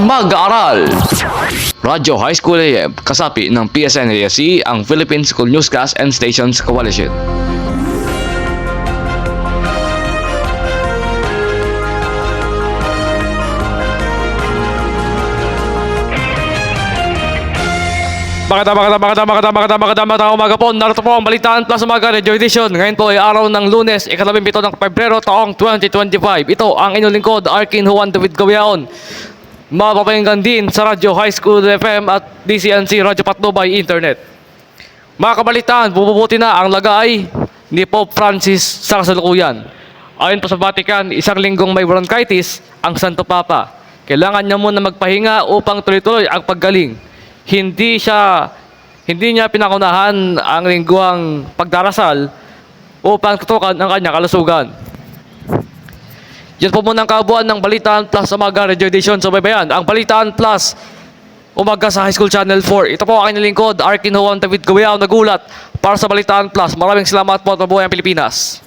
Mag-aaral! Radyo High School AM, kasapi ng PSNAFC, ang Philippine School Newscast and Stations Coalition. Magandang umaga po. Narito po ang Balitaan Plus Umaga Radio Edition. Ngayon po ay araw ng Lunes, ika-17 ng Pebrero, taong 2025. Ito ang inyong lingkod, Arkin Juan David Gawiaon. Mapapakinggan din sa Radyo High School FM at DCNC Radyo Patnubay Internet. Mga kabalitaan, bububuti na ang lagay ni Pope Francis sa kasalukuyan. Ayon po sa Vatican, isang linggong may bronchitis ang Santo Papa. Kailangan niya muna magpahinga upang tuloy-tuloy ang paggaling. Hindi niya pinakunahan ang lingguang pagdarasal upang tutukan ang kanyang kalusugan. Yan po muna ang kabuuan ng Balitaan Plus Umaga Radio Edition sa Baybayan. Ang Balitaan Plus Umaga sa High School Channel 4. Ito po ang inyong lingkod, Arkin Juan David Gawiaon, nagulat para sa Balitaan Plus. Maraming salamat po at mabuhay ang Pilipinas.